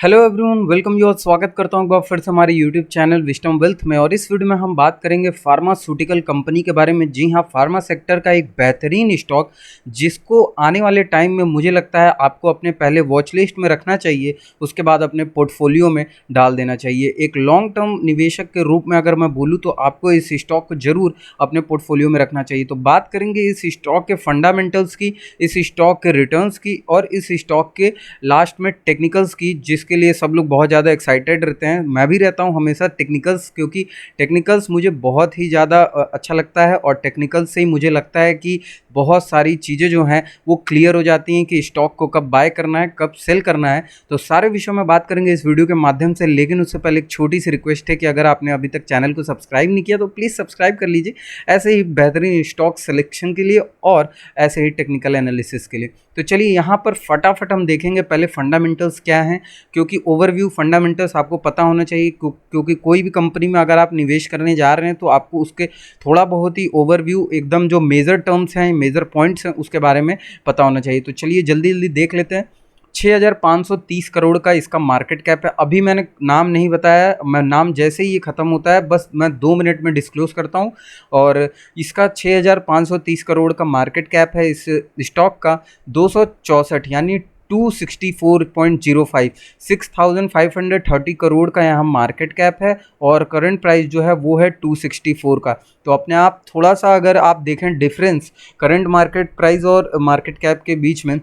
Hello everyone, welcome you और स्वागत करता हूँ एक बार फिर से हमारे यूट्यूब चैनल विस्डम वेल्थ में। और इस वीडियो में हम बात करेंगे फार्मास्यूटिकल कंपनी के बारे में। जी हाँ, फार्मा सेक्टर का एक बेहतरीन स्टॉक जिसको आने वाले टाइम में मुझे लगता है आपको अपने पहले वॉच लिस्ट में रखना चाहिए, उसके बाद अपने पोर्टफोलियो में डाल देना चाहिए। एक लॉन्ग टर्म निवेशक के रूप में अगर मैं बोलूँ तो आपको इस स्टॉक को जरूर अपने पोर्टफोलियो में रखना चाहिए। तो बात करेंगे इस स्टॉक के फंडामेंटल्स की, इस स्टॉक के रिटर्न्स की और इस स्टॉक के लास्ट में टेक्निकल्स की, जिसके लिए सब लोग बहुत ज़्यादा एक्साइटेड रहते हैं। मैं भी रहता हूं हमेशा टेक्निकल्स, क्योंकि टेक्निकल्स मुझे बहुत ही ज़्यादा अच्छा लगता है और टेक्निकल्स से ही मुझे लगता है कि बहुत सारी चीज़ें जो हैं वो क्लियर हो जाती हैं कि स्टॉक को कब बाय करना है, कब सेल करना है। तो सारे विषयों में बात करेंगे इस वीडियो के माध्यम से, लेकिन उससे पहले एक छोटी सी रिक्वेस्ट है कि अगर आपने अभी तक चैनल को सब्सक्राइब नहीं किया तो प्लीज़ सब्सक्राइब कर लीजिए, ऐसे ही बेहतरीन स्टॉक सिलेक्शन के लिए और ऐसे ही टेक्निकल एनालिसिस के लिए। तो चलिए यहाँ पर फटाफट हम देखेंगे पहले फंडामेंटल्स क्या हैं, क्योंकि ओवरव्यू फंडामेंटल्स आपको पता होना चाहिए। क्योंकि कोई भी कंपनी में अगर आप निवेश करने जा रहे हैं तो आपको उसके थोड़ा बहुत ही ओवरव्यू, एकदम जो मेजर टर्म्स हैं, मेजर पॉइंट्स हैं, उसके बारे में पता होना चाहिए। तो चलिए जल्दी जल्दी देख लेते हैं। 6,530 करोड़ का इसका मार्केट कैप है। अभी मैंने नाम नहीं बताया, मैं नाम जैसे ही ये ख़त्म होता है बस मैं 2 मिनट में डिस्क्लोज़ करता हूँ। और इसका 6,530 करोड़ का मार्केट कैप है इस स्टॉक का। 264 यानी 264.05 6,530 करोड़ का यहाँ मार्केट कैप है और करंट प्राइस जो है वो है 264 का। तो अपने आप थोड़ा सा अगर आप देखें डिफरेंस करंट मार्केट प्राइस और मार्केट कैप के बीच में,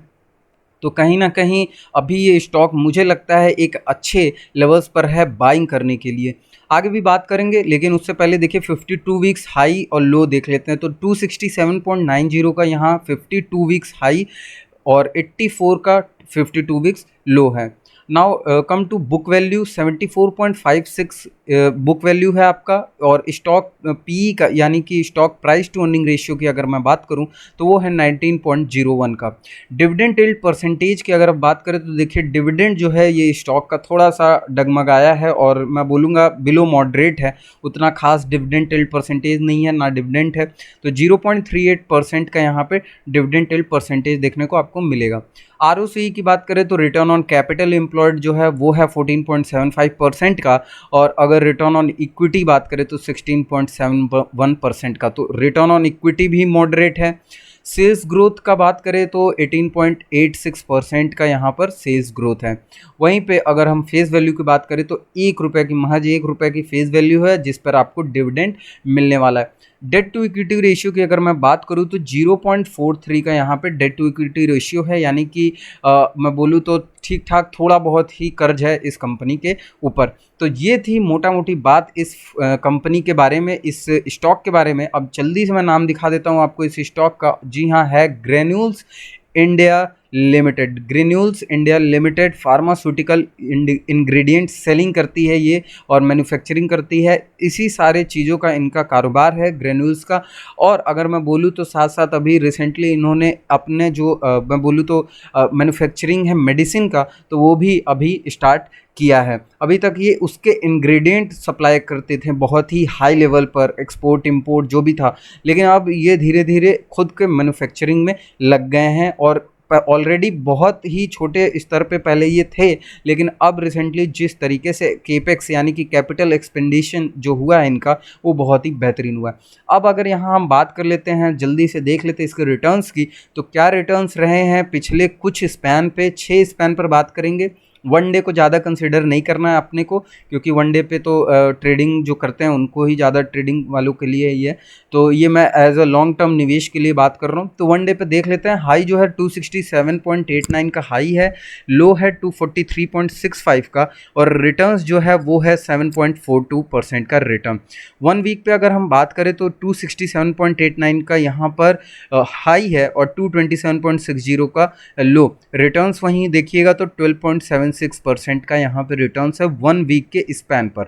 तो कहीं ना कहीं अभी ये स्टॉक मुझे लगता है एक अच्छे लेवल्स पर है बाइंग करने के लिए। आगे भी बात करेंगे, लेकिन उससे पहले देखिए 52 वीक्स हाई और लो देख लेते हैं। तो 267.90 का यहाँ 52 वीक्स हाई और 84 का 52 वीक्स लो है। Now come to book value, 74.56 book value है आपका। और स्टॉक पी का यानी कि stock price to earning ratio की अगर मैं बात करूं तो वो है 19.01 का। डिविडेंड यील्ड परसेंटेज की अगर आप बात करें तो देखिए डिविडेंड जो है ये स्टॉक का थोड़ा सा डगमगाया है और मैं बोलूँगा बिलो मॉडरेट है। उतना खास डिविडेंड यील्ड परसेंटेज नहीं है, ना डिविडेंड है। तो 0.38% का यहाँ पे डिविडेंड यील्ड परसेंटेज देखने को आपको मिलेगा। आरओसी की बात करें तो रिटर्न ऑन कैपिटल एम्प्लॉयड जो है वो है 14.75% का। और अगर रिटर्न ऑन इक्विटी बात करें तो 16.71% का। तो रिटर्न ऑन इक्विटी भी मॉडरेट है। सेल्स ग्रोथ का बात करें तो 18.86% का यहाँ पर सेल्स ग्रोथ है। वहीं पे अगर हम फेस वैल्यू की बात करें तो ₹1 की, महज ₹1 की फेस वैल्यू है जिस पर आपको डिविडेंड मिलने वाला है। डेट टू इक्विटी रेशियो की अगर मैं बात करूं तो 0.43 का यहाँ पे डेट टू इक्विटी रेशियो है। यानी कि मैं बोलूँ तो ठीक ठाक, थोड़ा बहुत ही कर्ज है इस कंपनी के ऊपर। तो ये थी मोटा मोटी बात इस कंपनी के बारे में, इस स्टॉक के बारे में। अब जल्दी से मैं नाम दिखा देता हूँ आपको इस स्टॉक का। जी हाँ, है granules India limited. Granules India limited pharmaceutical ingredient selling करती है ये और मैन्युफैक्चरिंग करती है। इसी सारे चीज़ों का इनका कारोबार है ग्रेन्यूल्स का। और अगर मैं बोलूँ तो साथ साथ अभी रिसेंटली इन्होंने अपने जो मैं बोलूँ तो मैन्युफैक्चरिंग है मेडिसिन का, तो वो भी अभी स्टार्ट किया है। अभी तक ये उसके इंग्रेडिएंट सप्लाई करते थे बहुत ही हाई लेवल पर, एक्सपोर्ट इंपोर्ट जो भी था, लेकिन अब ये धीरे धीरे खुद के मैन्युफैक्चरिंग में लग गए हैं। और ऑलरेडी बहुत ही छोटे स्तर पे पहले ये थे, लेकिन अब रिसेंटली जिस तरीके से केपेक्स यानी कि कैपिटल एक्सपेंडिशन जो हुआ है इनका, वो बहुत ही बेहतरीन हुआ है। अब अगर यहाँ हम बात कर लेते हैं, जल्दी से देख लेते हैं इसके रिटर्न्स की, तो क्या रिटर्न्स रहे हैं पिछले कुछ स्पैन पे, 6 स्पैन पर बात करेंगे। वनडे को ज़्यादा कंसिडर नहीं करना है अपने को, क्योंकि वनडे पे तो ट्रेडिंग जो करते हैं उनको ही ज़्यादा, ट्रेडिंग वालों के लिए ही है। तो ये मैं एज अ लॉन्ग टर्म निवेश के लिए बात कर रहा हूँ। तो वनडे पे देख लेते हैं। हाई जो है 267.89 का हाई है, लो है 243.65 का और रिटर्न्स जो है वो है 7.42% का रिटर्न। 1 वीक पे अगर हम बात करें तो 267.89 का यहाँ पर हाई है और 227.60 का लो। रिटर्न्स वहीं देखिएगा तो 12.76% का यहाँ पे रिटर्न्स है 1 वीक के स्पैन पर।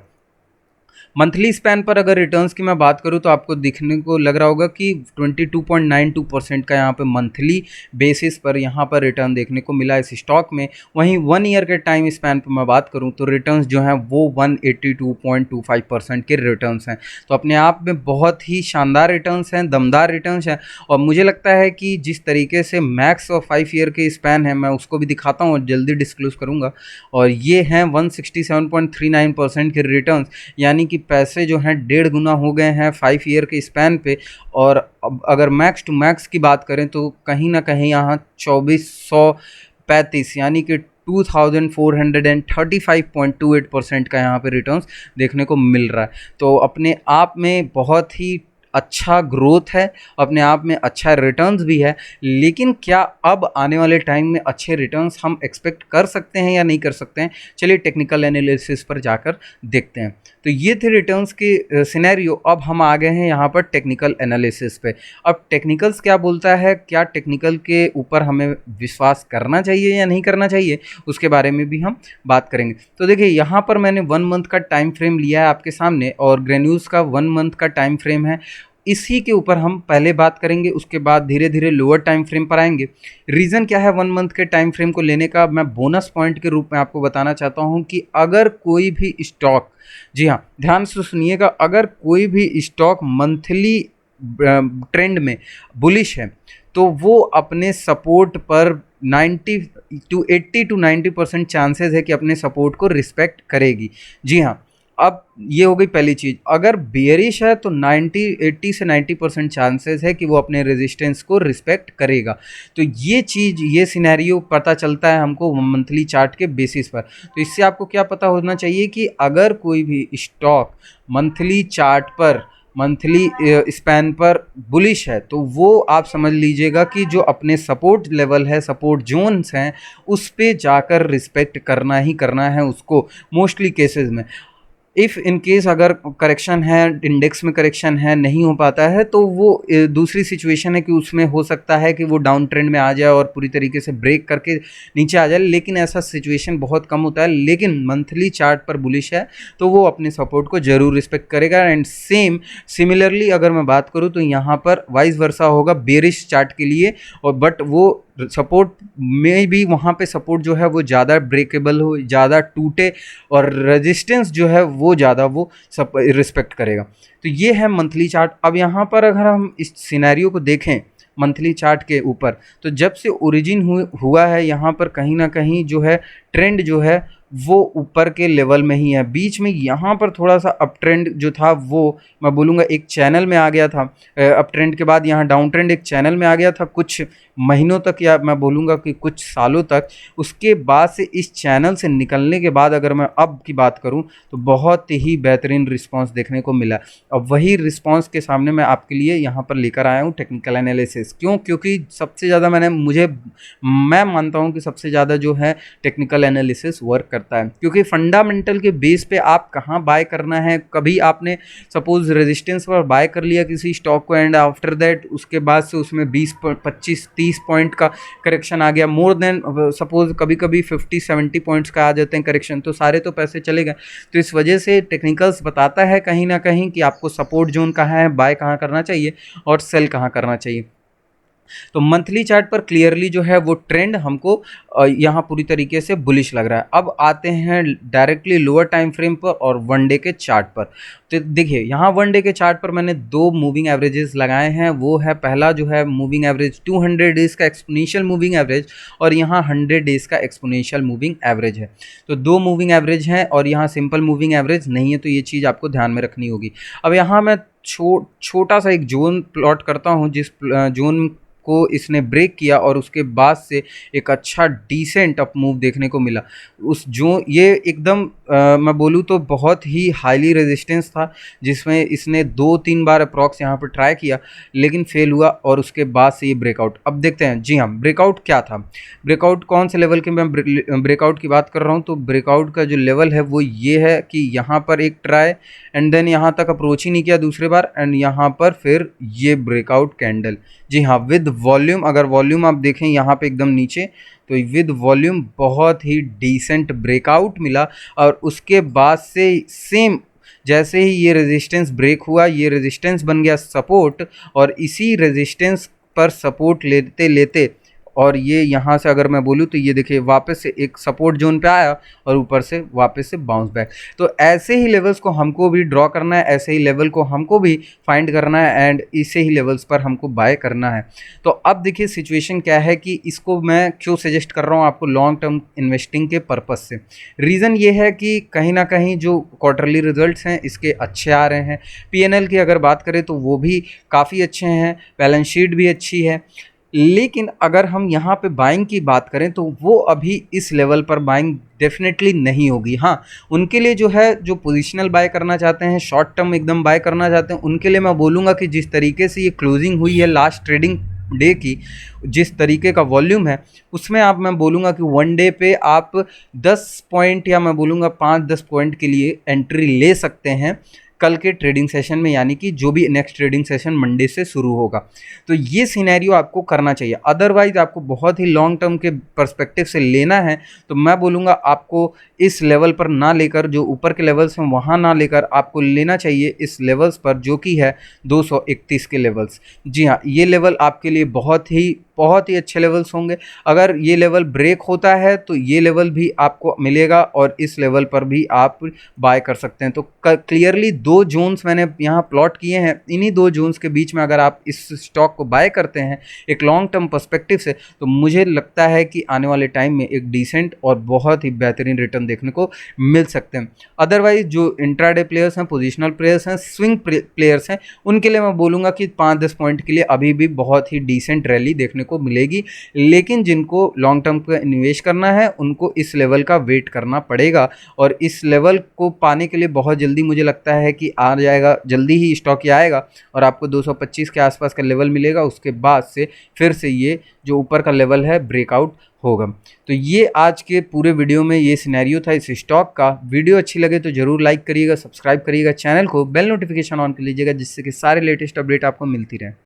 मंथली स्पैन पर अगर रिटर्न्स की मैं बात करूं तो आपको दिखने को लग रहा होगा कि 22.92% का यहाँ पे मंथली बेसिस पर यहाँ पर रिटर्न देखने को मिला इस स्टॉक में। वहीं 1 ईयर के टाइम स्पैन पर मैं बात करूं तो रिटर्न्स जो हैं वो 182.25% के रिटर्न्स हैं। तो अपने आप में बहुत ही शानदार रिटर्न्स हैं, दमदार रिटर्न्स हैं। और मुझे लगता है कि जिस तरीके से मैक्स और 5 ईयर के स्पैन है, मैं उसको भी दिखाता हूँ और जल्दी डिस्क्लोज करूँगा। और ये हैं 167.39% के रिटर्न्स, यानी कि पैसे जो हैं 1.5 गुना हो गए हैं 5 ईयर के स्पैन पे। और अब अगर मैक्स टू मैक्स की बात करें तो कहीं ना कहीं यहाँ 2435 यानी कि 2435.28% का यहाँ पे रिटर्न्स देखने को मिल रहा है। तो अपने आप में बहुत ही अच्छा ग्रोथ है, अपने आप में अच्छा रिटर्न्स भी है। लेकिन क्या अब आने वाले टाइम में अच्छे रिटर्न्स हम एक्सपेक्ट कर सकते हैं या नहीं कर सकते हैं? चलिए टेक्निकल एनालिसिस पर जाकर देखते हैं। तो ये थे रिटर्न्स के सिनेरियो। अब हम आ गए हैं यहाँ पर टेक्निकल एनालिसिस पे। अब टेक्निकल्स क्या बोलता है, क्या टेक्निकल के ऊपर हमें विश्वास करना चाहिए या नहीं करना चाहिए, उसके बारे में भी हम बात करेंगे। तो देखिए यहाँ पर मैंने 1 मंथ का टाइम फ्रेम लिया है आपके सामने और ग्रेन्यूल्स का 1 मंथ का टाइम फ्रेम है। इसी के ऊपर हम पहले बात करेंगे, उसके बाद धीरे धीरे लोअर टाइम फ्रेम पर आएंगे। रीज़न क्या है 1 मंथ के टाइम फ्रेम को लेने का, मैं बोनस पॉइंट के रूप में आपको बताना चाहता हूं कि अगर कोई भी स्टॉक, जी हाँ ध्यान से सुनिएगा, अगर कोई भी स्टॉक मंथली ट्रेंड में बुलिश है तो वो अपने सपोर्ट पर 80 टू 90% चांसेस है कि अपने सपोर्ट को रिस्पेक्ट करेगी। जी हाँ, अब ये हो गई पहली चीज़। अगर बेयरिश है तो 80 से 90% चांसेस है कि वो अपने रेजिस्टेंस को रिस्पेक्ट करेगा। तो ये चीज़, ये सिनेरियो पता चलता है हमको मंथली चार्ट के बेसिस पर। तो इससे आपको क्या पता होना चाहिए कि अगर कोई भी स्टॉक मंथली चार्ट पर, मंथली स्पैन पर बुलिश है तो वो आप समझ लीजिएगा कि जो अपने सपोर्ट लेवल है, सपोर्ट जोन्स हैं, उस पे जाकर रिस्पेक्ट करना ही करना है उसको मोस्टली केसेस में। इफ़ इन केस अगर करेक्शन है, इंडेक्स में करेक्शन है, नहीं हो पाता है, तो वो दूसरी सिचुएशन है कि उसमें हो सकता है कि वो डाउन ट्रेंड में आ जाए और पूरी तरीके से ब्रेक करके नीचे आ जाए। लेकिन ऐसा सिचुएशन बहुत कम होता है। लेकिन मंथली चार्ट पर बुलिश है तो वो अपने सपोर्ट को ज़रूर रिस्पेक्ट करेगा। एंड सिमिलरली अगर मैं बात करूँ तो यहाँ पर वाइस वर्सा होगा बेरिश चार्ट के लिए। और बट वो सपोर्ट में भी वहाँ पे सपोर्ट जो है वो ज़्यादा ब्रेकेबल हो, ज़्यादा टूटे, और रेजिस्टेंस जो है वो ज़्यादा वो सब रिस्पेक्ट करेगा। तो ये है मंथली चार्ट। अब यहाँ पर अगर हम इस सिनेरियो को देखें मंथली चार्ट के ऊपर, तो जब से ओरिजिन हुआ है यहाँ पर कहीं ना कहीं जो है ट्रेंड जो है वो ऊपर के लेवल में ही है। बीच में यहाँ पर थोड़ा सा अप ट्रेंड जो था वो मैं बोलूँगा एक चैनल में आ गया था। अप ट्रेंड के बाद यहाँ डाउन ट्रेंड एक चैनल में आ गया था कुछ महीनों तक, या मैं बोलूँगा कि कुछ सालों तक। उसके बाद से इस चैनल से निकलने के बाद अगर मैं अब की बात करूँ तो बहुत ही बेहतरीन रिस्पांस देखने को मिला। अब वही रिस्पांस के सामने मैं आपके लिए यहाँ पर लेकर आया हूँ टेक्निकल एनालिसिस। क्यों? क्योंकि सबसे ज़्यादा मैं मानता हूँ कि सबसे ज़्यादा जो है टेक्निकल एनालिसिस वर्क करता है। क्योंकि फंडामेंटल के बेस पे आप कहाँ बाय करना है, कभी आपने सपोज रेजिस्टेंस पर बाय कर लिया किसी स्टॉक को एंड आफ्टर दैट उसके बाद से उसमें 20 25 30 पॉइंट का करेक्शन आ गया, मोर देन सपोज कभी कभी 50-70 पॉइंट्स का आ जाते हैं करेक्शन, तो सारे तो पैसे चले गए। तो इस वजह से टेक्निकल्स बताता है कहीं ना कहीं कि आपको सपोर्ट जोन कहाँ है, बाय कहाँ करना चाहिए और सेल कहाँ करना चाहिए। तो मंथली चार्ट पर क्लियरली जो है वो ट्रेंड हमको यहाँ पूरी तरीके से बुलिश लग रहा है। अब आते हैं डायरेक्टली लोअर टाइम फ्रेम पर और 1 डे के चार्ट पर। तो देखिए यहाँ 1 डे के चार्ट पर मैंने 2 मूविंग एवरेजेस लगाए हैं। वो है पहला जो है मूविंग एवरेज 200 डेज़ का एक्सपोनेंशियल मूविंग एवरेज, और यहाँ 100 डेज़ का एक्सपोनेंशियल मूविंग एवरेज है। तो 2 मूविंग एवरेज हैं और यहाँ सिंपल मूविंग एवरेज नहीं है, तो ये चीज़ आपको ध्यान में रखनी होगी। अब यहाँ मैं छोटा सा एक जोन प्लॉट करता हूँ, जिस जोन को इसने ब्रेक किया और उसके बाद से एक अच्छा डिसेंट अप मूव देखने को मिला। उस जो ये एकदम मैं बोलूँ तो बहुत ही हाईली रेजिस्टेंस था, जिसमें इसने 2-3 बार अप्रॉक्स यहाँ पर ट्राई किया लेकिन फेल हुआ, और उसके बाद से ये ब्रेकआउट। अब देखते हैं, जी हाँ ब्रेकआउट क्या था, ब्रेकआउट कौन से लेवल के मैं ब्रेकआउट की बात कर रहा हूँ। तो ब्रेकआउट का जो लेवल है वो ये है कि यहाँ पर एक ट्राई एंड देन यहाँ तक अप्रोच ही नहीं किया दूसरे बार, एंड यहाँ पर फिर ये ब्रेकआउट कैंडल। जी हाँ, विद वॉल्यूम, अगर वॉल्यूम आप देखें यहाँ पे एकदम नीचे, तो विद वॉल्यूम बहुत ही डिसेंट ब्रेकआउट मिला। और उसके बाद से सेम जैसे ही ये रेजिस्टेंस ब्रेक हुआ, ये रेजिस्टेंस बन गया सपोर्ट, और इसी रेजिस्टेंस पर सपोर्ट लेते लेते और ये यहाँ से अगर मैं बोलूँ तो ये देखिए वापस से एक सपोर्ट जोन पे आया और ऊपर से वापस से बाउंस बैक। तो ऐसे ही लेवल्स को हमको भी ड्रॉ करना है, ऐसे ही लेवल को हमको भी फाइंड करना है एंड इसे ही लेवल्स पर हमको बाय करना है। तो अब देखिए सिचुएशन क्या है कि इसको मैं क्यों सजेस्ट कर रहा हूँ आपको लॉन्ग टर्म इन्वेस्टिंग के पर्पज़ से। रीज़न ये है कि कहीं ना कहीं जो क्वार्टरली रिजल्ट्स हैं इसके अच्छे आ रहे हैं, पीएनएल की अगर बात करें तो वो भी काफ़ी अच्छे हैं, बैलेंस शीट भी अच्छी है। लेकिन अगर हम यहाँ पे बाइंग की बात करें तो वो अभी इस लेवल पर बाइंग डेफिनेटली नहीं होगी। हाँ, उनके लिए जो है, जो पोजिशनल बाय करना चाहते हैं, शॉर्ट टर्म एकदम बाय करना चाहते हैं, उनके लिए मैं बोलूँगा कि जिस तरीके से ये क्लोजिंग हुई है लास्ट ट्रेडिंग डे की, जिस तरीके का वॉल्यूम है उसमें आप, मैं बोलूँगा कि वन डे पे आप 10 पॉइंट या मैं बोलूँगा 5-10 पॉइंट के लिए एंट्री ले सकते हैं कल के ट्रेडिंग सेशन में, यानी कि जो भी नेक्स्ट ट्रेडिंग सेशन मंडे से शुरू होगा। तो ये सिनेरियो आपको करना चाहिए। अदरवाइज आपको बहुत ही लॉन्ग टर्म के पर्सपेक्टिव से लेना है तो मैं बोलूँगा आपको इस लेवल पर ना लेकर, जो ऊपर के लेवल्स हैं वहाँ ना लेकर, आपको लेना चाहिए इस लेवल्स पर जो कि है 231 के लेवल्स। जी हाँ, ये लेवल आपके लिए बहुत ही अच्छे लेवल्स होंगे। अगर ये लेवल ब्रेक होता है तो ये लेवल भी आपको मिलेगा और इस लेवल पर भी आप बाय कर सकते हैं। तो क्लियरली दो जोन्स मैंने यहाँ प्लॉट किए हैं, इन्हीं दो जोन्स के बीच में अगर आप इस स्टॉक को बाय करते हैं एक लॉन्ग टर्म पर्सपेक्टिव से, तो मुझे लगता है कि आने वाले टाइम में एक डिसेंट और बहुत ही बेहतरीन रिटर्न देखने को मिल सकते हैं। अदरवाइज जो इंट्राडे प्लेयर्स हैं, पोजिशनल प्लेयर्स हैं, स्विंग प्लेयर्स हैं, उनके लिए मैं बोलूँगा कि 5-10 पॉइंट के लिए अभी भी बहुत ही डिसेंट रैली देखने को मिलेगी। लेकिन जिनको लॉन्ग टर्म का निवेश करना है उनको इस लेवल का वेट करना पड़ेगा, और इस लेवल को पाने के लिए बहुत जल्दी मुझे लगता है कि आ जाएगा, जल्दी ही स्टॉक ये आएगा और आपको 225 के आसपास का लेवल मिलेगा। उसके बाद से फिर से ये जो ऊपर का लेवल है ब्रेकआउट होगा। तो ये आज के पूरे वीडियो में ये सिनेरियो था इस स्टॉक का। वीडियो अच्छी लगे तो जरूर लाइक करिएगा, सब्सक्राइब करिएगा, चैनल को बेल नोटिफिकेशन ऑन कर लीजिएगा जिससे कि सारे लेटेस्ट अपडेट आपको मिलती रहे।